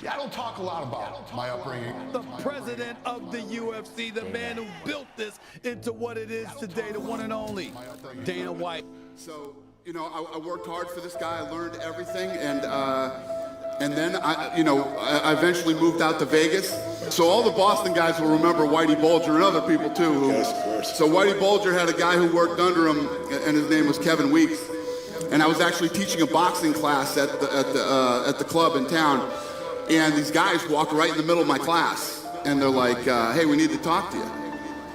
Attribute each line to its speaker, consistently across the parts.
Speaker 1: I don't talk a lot about my upbringing.
Speaker 2: The president of the UFC, the man who built this into what it is today, the one and only Dana White.
Speaker 3: So, you know, I worked hard for this guy. I learned everything, and then I eventually moved out to Vegas. So all the Boston guys will remember Whitey Bulger and other people too.
Speaker 4: Yes, of course.
Speaker 3: So Whitey Bulger had a guy who worked under him, and his name was Kevin Weeks. And I was actually teaching a boxing class at the club in town. And these guys walk right in the middle of my class, and they're like, "Hey, we need to talk to you."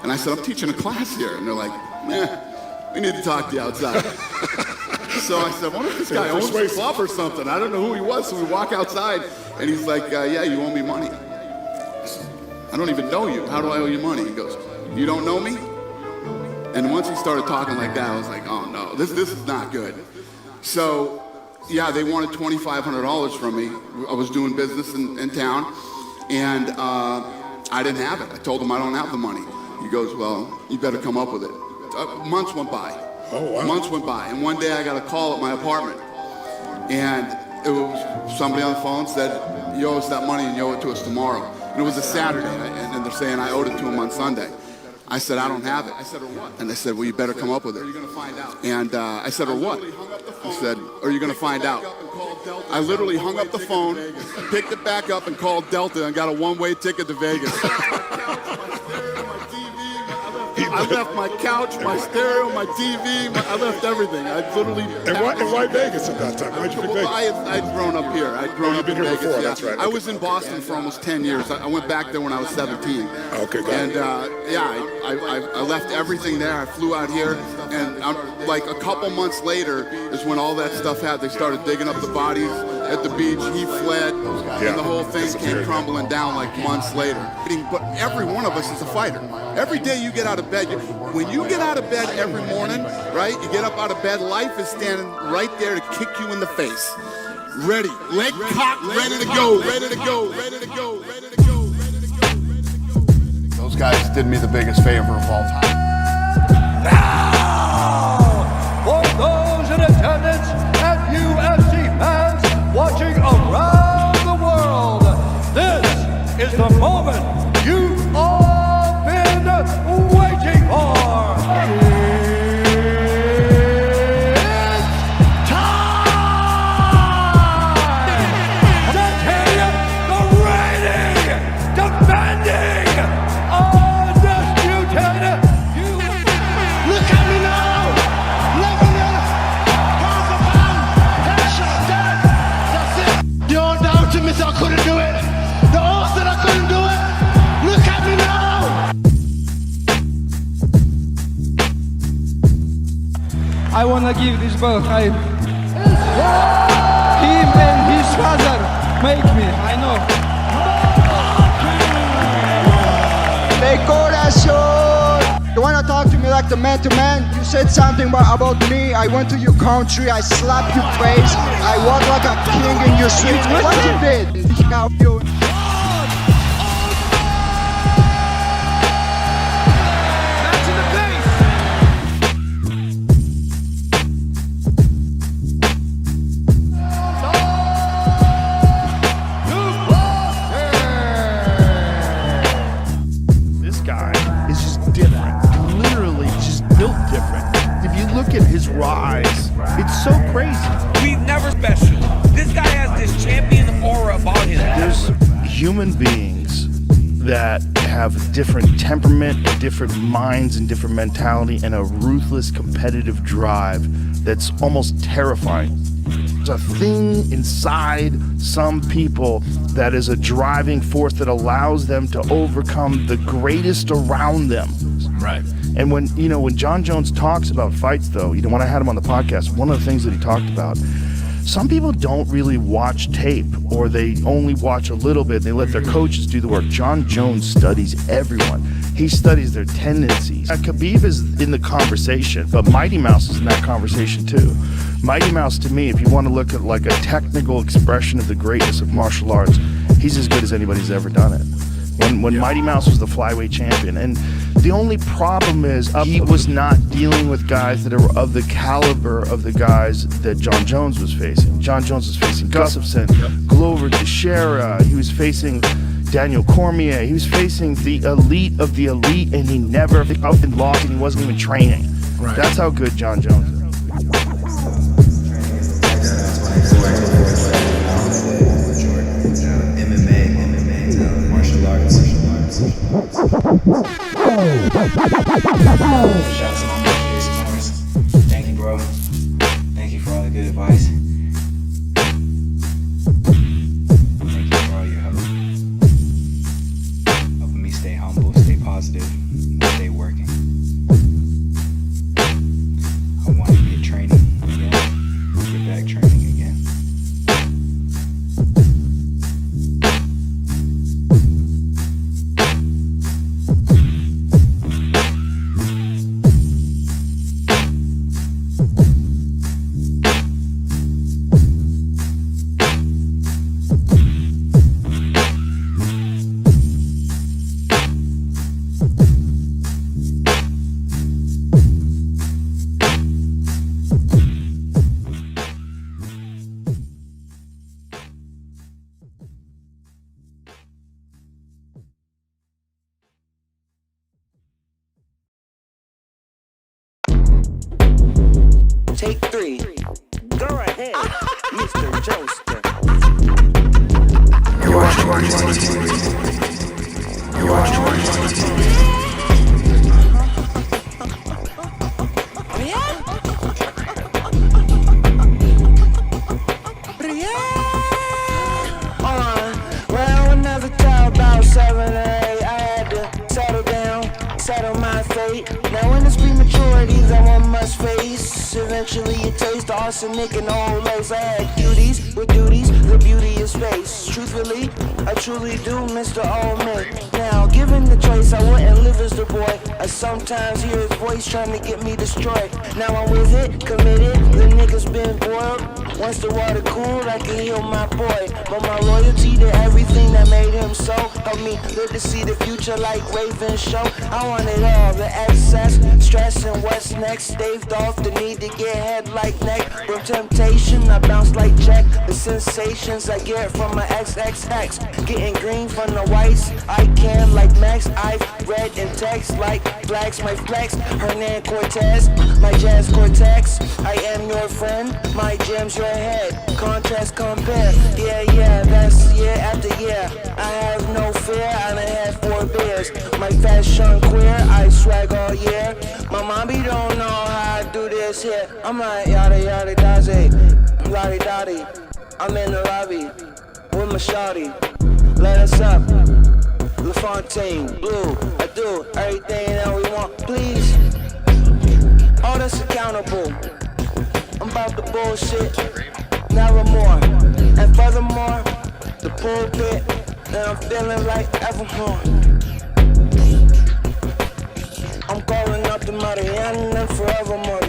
Speaker 3: And I said, "I'm teaching a class here," and they're like, "We need to talk to you outside." So I said, "What if this guy owns a club or something?" I don't know who he was, so we walk outside, and he's like, "Yeah, you owe me money." I said, "I don't even know you. How do I owe you money?" He goes, "You don't know me?" And once he started talking like that, I was like, "Oh no, this is not good." So. Yeah, they wanted $2,500 from me. I was doing business in town, and I didn't have it. I told him I don't have the money. He goes, "Well, you better come up with it." Months went by.
Speaker 4: Oh, wow.
Speaker 3: Months went by, and one day I got a call at my apartment, and it was somebody on the phone said, "You owe us that money, and you owe it to us tomorrow." And it was a Saturday, and they're saying I owed it to him on Sunday. I said, "I don't have it." I said, "Or what?" And they said, "Well, you better come up with it." Are you going to find out? And I said, "Or what?" I said, "Are you going to find out?" I literally hung up the phone, picked it back up, and called Delta and got a one-way ticket to Vegas. I left my couch, my stereo, my TV, I left everything. I literally...
Speaker 4: And why Vegas at that time? Why'd you pick Vegas?
Speaker 3: I'd grown up here. I'd grown up in
Speaker 4: here
Speaker 3: Vegas.
Speaker 4: before,
Speaker 3: Yeah.
Speaker 4: that's right.
Speaker 3: I was in Boston for almost 10 years. I went back there when I was 17.
Speaker 4: Okay, got
Speaker 3: And
Speaker 4: it.
Speaker 3: I left everything there. I flew out here, and like a couple months later is when all that stuff happened. They started digging up the bodies at the beach. He fled, and the whole thing came crumbling down like months later. But every one of us is a fighter. Every day you get out of bed, when you get out of bed every morning, right? You get up out of bed, life is standing right there to kick you in the face. Ready, leg cocked, ready to go, ready to go, ready to go, ready to go, ready to go, ready to go. Those guys did me the biggest favor of all time.
Speaker 2: Now, for those in attendance and UFC fans watching around the world, this is the moment you've all been waiting for.
Speaker 5: I wanna give this belt. Him and his father make me. I know.
Speaker 6: You wanna talk to me like the man to man? You said something about me. I went to your country. I slapped your face. I walked like a king in your streets. What you did? Now you.
Speaker 7: Rise. It's so crazy.
Speaker 8: We've never special. This guy has this champion aura about him.
Speaker 7: There's human beings that have different temperament, and different minds, and different mentality, and a ruthless competitive drive that's almost terrifying. There's a thing inside some people that is a driving force that allows them to overcome the greatest around them.
Speaker 8: Right.
Speaker 7: And when John Jones talks about fights, though, when I had him on the podcast, one of the things that he talked about, some people don't really watch tape, or they only watch a little bit. They let their coaches do the work. John Jones studies everyone. He studies their tendencies. Khabib is in the conversation, but Mighty Mouse is in that conversation too. Mighty Mouse, to me, if you want to look at like a technical expression of the greatness of martial arts, he's as good as anybody's ever done it. when Mighty Mouse was the flyweight champion. And the only problem is he was not dealing with guys that are of the caliber of the guys that John Jones was facing. John Jones was facing Gustafsson, Glover Teixeira, he was facing Daniel Cormier, he was facing the elite of the elite, and he never up and lost, and he wasn't even training.
Speaker 4: Right.
Speaker 7: That's how good John Jones is.
Speaker 9: MMA, martial arts. Shouts to my man, Jason Morris. Thank you, bro. Thank you for all the good advice. Thank you for all your help. Helping me stay humble, stay positive, stay working. I want to get training again, get back training again.
Speaker 10: Take 3. Go ahead, Mr. Joester.
Speaker 11: You're watching TV. You're watching TV.
Speaker 10: Well, another child about 7 or 8, I had to settle down, settle my fate. Now in this prematurity that one must face, eventually it tastes the arsenic and old lace. I had cuties with duties, the beauty is space. Truthfully, I truly do miss the old me. Now, given the choice, I wouldn't live as the boy. I sometimes hear his voice trying to get me destroyed. Now I'm with it, committed, the nigga's been boiled. Once the water cooled, I can heal my boy. But my loyalty to everything that made him so helped me live to see the future like Raven show. I want it all, the excess, stress and what's next. Staved off the need to get head like neck. From temptation, I bounce like Jack. The sensations I get from my XXX. Getting green from the whites, I can like Max. I've read in text like blacks, my flex. Hernan Cortez, my jazz cortex. I am your friend, my gems your head. Contrast compare, yeah, that's year after year. I have no fear, I done had 4 beers. My fashion queer, I swag all year. My mommy don't know how I do this here. I'm like yada yada daze, lottie dottie. I'm in the lobby with my shawty. Let us up, LaFontaine, Blue. I do everything that we want, please. All that's accountable. I'm about the bullshit, never more. And furthermore, the pulpit, and I'm feeling like evermore. I'm calling up the Mariana and forevermore.